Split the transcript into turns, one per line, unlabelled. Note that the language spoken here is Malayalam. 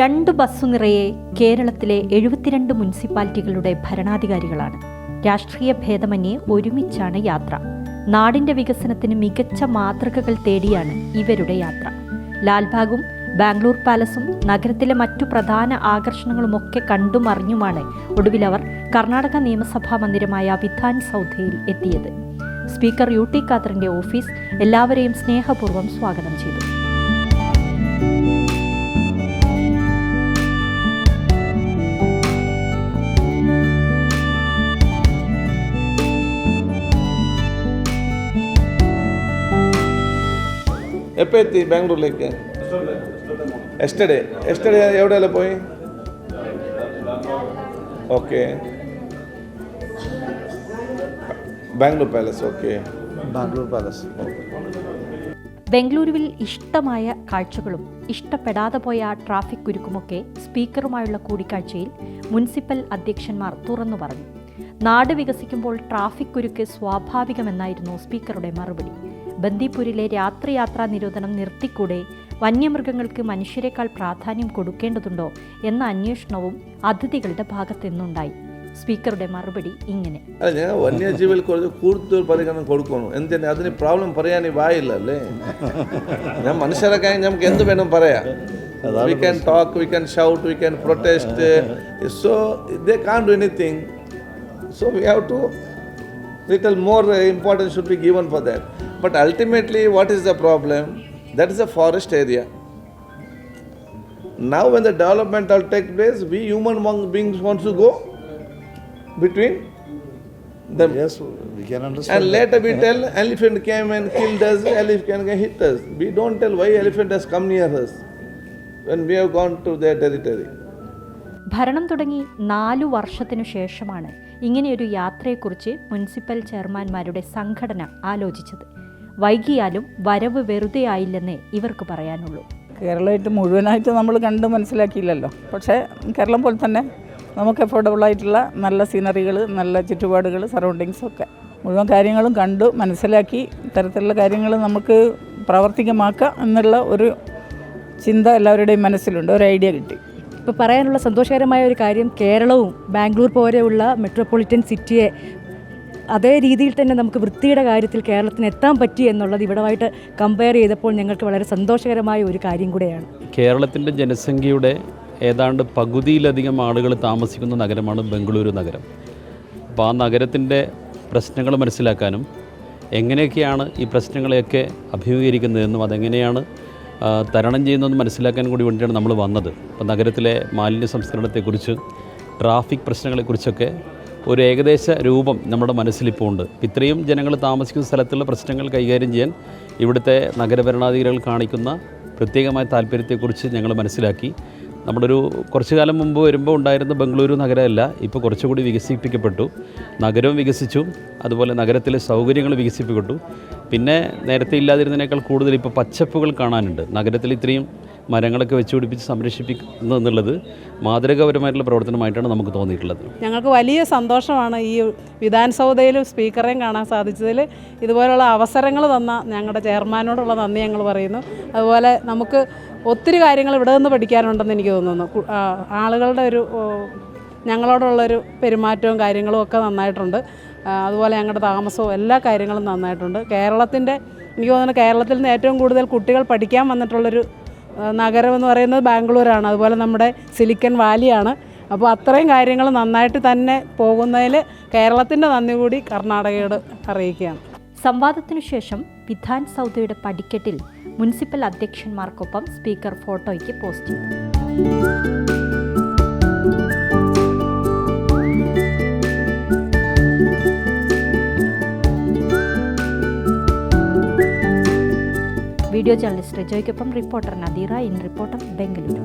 2 ബസ്സു നിറയെ കേരളത്തിലെ 72 മുനിസിപ്പാലിറ്റികളുടെ ഭരണാധികാരികളാണ്. രാഷ്ട്രീയ ഭേദമന്യേ ഒരുമിച്ചാണ് യാത്ര. നാടിന്റെ വികസനത്തിന് മികച്ച മാതൃകകൾ തേടിയാണ് ഇവരുടെ യാത്ര. ലാൽബാഗും ബാംഗ്ലൂർ പാലസും നഗരത്തിലെ മറ്റു പ്രധാന ആകർഷണങ്ങളുമൊക്കെ കണ്ടും അറിഞ്ഞുമാണ് ഒടുവിൽ അവർ കർണാടക നിയമസഭാ മന്ദിരമായ വിധാൻ സൗധയിൽ എത്തിയത്. സ്പീക്കർ UT ഖാദറിന്റെ ഓഫീസ് എല്ലാവരെയും സ്നേഹപൂർവ്വം സ്വാഗതം ചെയ്തു.
എപ്പോൾ എത്തി ബാംഗ്ലൂരിലേക്ക്? എസ്റ്റർഡേ എവിടെയല്ല പോയി? Okay, Bangalore palace. Okay, Bangalore palace.
ബംഗളൂരുവിൽ ഇഷ്ടമായ കാഴ്ചകളും ഇഷ്ടപ്പെടാതെ പോയ ട്രാഫിക് കുരുക്കുമൊക്കെ സ്പീക്കറുമായുള്ള കൂടിക്കാഴ്ചയിൽ മുനിസിപ്പൽ അധ്യക്ഷന്മാർ തുറന്നു പറഞ്ഞു. നാട് വികസിക്കുമ്പോൾ ട്രാഫിക് കുരുക്ക് സ്വാഭാവികമെന്നായിരുന്നു സ്പീക്കറുടെ മറുപടി. ബന്ദിപ്പൂരിലെ രാത്രിയാത്രാ നിരോധനം നിർത്തിക്കൂടെ, വന്യമൃഗങ്ങൾക്ക് മനുഷ്യരെക്കാൾ പ്രാധാന്യം കൊടുക്കേണ്ടതുണ്ടോ എന്ന അന്വേഷണവും അതിഥികളുടെ ഭാഗത്തുനിന്നുണ്ടായി. സ്പീക്കറുടെ മറുപടി ഇങ്ങനെ:
വന്യജീവികൾ കൂടുതൽ പരിഗണന കൊടുക്കണം. എന്തിനാ അതിന് പ്രോബ്ലം പറയാൻ വായില്ലല്ലേ? ഞാൻ മനുഷ്യരൊക്കെ നമുക്ക് എന്ത് വേണം പറയാം. We can talk, we can shout, we can protest. So they can't do anything. So we have to little more importance should be given for that. But ultimately, what is the problem? That is a forest area. Now when the development will take place, we human beings want to go between them.
Yes, we can understand.
And later we tell elephant came and killed us, elephant can hit us. We don't tell why elephant has come near us when we have gone to their territory.
ഭരണം തുടങ്ങി 4 വർഷത്തിനു ശേഷമാണ് ഇങ്ങനെയൊരു യാത്രയെക്കുറിച്ച് മുനിസിപ്പൽ ചെയർമാൻമാരുടെ സംഘടന ആലോചിച്ചത്. വൈകിയാലും വരവ് വെറുതെ ആയില്ലെന്നേ ഇവർക്ക് പറയാനുള്ളൂ.
കേരളമായിട്ട് മുഴുവനായിട്ട് നമ്മൾ കണ്ട് മനസ്സിലാക്കിയില്ലല്ലോ. പക്ഷേ കേരളം പോലെ തന്നെ നമുക്ക് അഫോർഡബിളായിട്ടുള്ള നല്ല സീനറികൾ, നല്ല ചുറ്റുപാടുകൾ, സറൗണ്ടിങ്സൊക്കെ മുഴുവൻ കാര്യങ്ങളും കണ്ടു മനസ്സിലാക്കി ഇത്തരത്തിലുള്ള കാര്യങ്ങൾ നമുക്ക് പ്രാവർത്തികമാക്കാം എന്നുള്ള ഒരു ചിന്ത എല്ലാവരുടെയും മനസ്സിലുണ്ട്. ഒരു ഐഡിയ കിട്ടി.
ഇപ്പോൾ പറയാനുള്ള സന്തോഷകരമായ ഒരു കാര്യം, കേരളവും ബാംഗ്ലൂർ പോലെയുള്ള മെട്രോപൊളിറ്റൻ സിറ്റിയെ അതേ രീതിയിൽ തന്നെ നമുക്ക് വൃത്തിയുടെ കാര്യത്തിൽ കേരളത്തിന് എത്താൻ പറ്റി എന്നുള്ളത് ഇവിടമായിട്ട് കമ്പയർ ചെയ്തപ്പോൾ ഞങ്ങൾക്ക് വളരെ സന്തോഷകരമായ ഒരു കാര്യം കൂടെയാണ്.
കേരളത്തിൻ്റെ ജനസംഖ്യയുടെ ഏതാണ്ട് പകുതിയിലധികം ആളുകൾ താമസിക്കുന്ന നഗരമാണ് ബംഗളൂരു നഗരം. അപ്പോൾ ആ നഗരത്തിൻ്റെ പ്രശ്നങ്ങൾ മനസ്സിലാക്കാനും എങ്ങനെയൊക്കെയാണ് ഈ പ്രശ്നങ്ങളെയൊക്കെ അഭിമുഖീകരിക്കുന്നതെന്നും അതെങ്ങനെയാണ് തരണം ചെയ്യുന്നതെന്ന് മനസ്സിലാക്കാൻ കൂടി വേണ്ടിയാണ് നമ്മൾ വന്നത്. അപ്പോൾ നഗരത്തിലെ മാലിന്യ സംസ്കരണത്തെക്കുറിച്ച്, ട്രാഫിക് പ്രശ്നങ്ങളെക്കുറിച്ചൊക്കെ ഒരു ഏകദേശ രൂപം നമ്മുടെ മനസ്സിലിപ്പോൾ ഉണ്ട്. ഇത്രയും ജനങ്ങൾ താമസിക്കുന്ന സ്ഥലത്തുള്ള പ്രശ്നങ്ങൾ കൈകാര്യം ചെയ്യാൻ ഇവിടുത്തെ നഗരഭരണാധികാരികൾ കാണിക്കുന്ന പ്രത്യേകമായ താല്പര്യത്തെക്കുറിച്ച് ഞങ്ങൾ മനസ്സിലാക്കി. നമ്മളൊരു കുറച്ചു കാലം മുമ്പ് വരുമ്പോൾ ഉണ്ടായിരുന്ന ബംഗളൂരു നഗരമല്ല, ഇപ്പോൾ കുറച്ചുകൂടി വികസിപ്പിക്കപ്പെട്ടു. നഗരവും വികസിച്ചു, അതുപോലെ നഗരത്തിലെ സൗകര്യങ്ങൾ വികസിപ്പിക്കപ്പെട്ടു. പിന്നെ നേരത്തെ ഇല്ലാതിരുന്നതിനേക്കാൾ കൂടുതൽ ഇപ്പോൾ പച്ചപ്പുകൾ കാണാനുണ്ട്. നഗരത്തിൽ ഇത്രയും മരങ്ങളൊക്കെ വെച്ചുപിടിപ്പിച്ച് സംരക്ഷിപ്പിക്കുന്നു എന്നുള്ളത് മാതൃകാപരമായിട്ടുള്ള പ്രവർത്തനമായിട്ടാണ് നമുക്ക് തോന്നിയിട്ടുള്ളത്.
ഞങ്ങൾക്ക് വലിയ സന്തോഷമാണ് ഈ വിധാൻ സൗധയിലും സ്പീക്കറേയും കാണാൻ സാധിച്ചതിൽ. ഇതുപോലുള്ള അവസരങ്ങൾ തന്ന ഞങ്ങളുടെ ചെയർമാനോടുള്ള നന്ദി ഞങ്ങൾ പറയുന്നു. അതുപോലെ നമുക്ക് ഒത്തിരി കാര്യങ്ങൾ ഇവിടെ നിന്ന് പഠിക്കാനുണ്ടെന്ന് എനിക്ക് തോന്നുന്നു. ആളുകളുടെ ഞങ്ങളോടുള്ളൊരു പെരുമാറ്റവും കാര്യങ്ങളും ഒക്കെ നന്നായിട്ടുണ്ട്. അതുപോലെ ഞങ്ങളുടെ താമസവും എല്ലാ കാര്യങ്ങളും നന്നായിട്ടുണ്ട്. എനിക്ക് തോന്നുന്നു കേരളത്തിൽ നിന്ന് ഏറ്റവും കൂടുതൽ കുട്ടികൾ പഠിക്കാൻ വന്നിട്ടുള്ളൊരു നഗരമെന്ന് പറയുന്നത് ബാംഗ്ലൂരാണ്. അതുപോലെ നമ്മുടെ സിലിക്കൺ വാലിയാണ്. അപ്പോൾ അത്രയും കാര്യങ്ങൾ നന്നായിട്ട് തന്നെ പോകുന്നതിൽ കേരളത്തിൻ്റെ നന്ദി കൂടി കർണാടകയോട് അറിയിക്കുകയാണ്.
സംവാദത്തിനു ശേഷം വിധാൻ സൗധയുടെ പടിക്കെട്ടിൽ മുനിസിപ്പൽ അധ്യക്ഷന്മാർക്കൊപ്പം സ്പീക്കർ ഫോട്ടോയ്ക്ക് പോസ്റ്റ് ചെയ്തു. വീഡിയോ ജേർണലിസ്റ്റ് റിജോയ്ക്കൊപ്പം reporter Nadeera. In reporter, Bengaluru.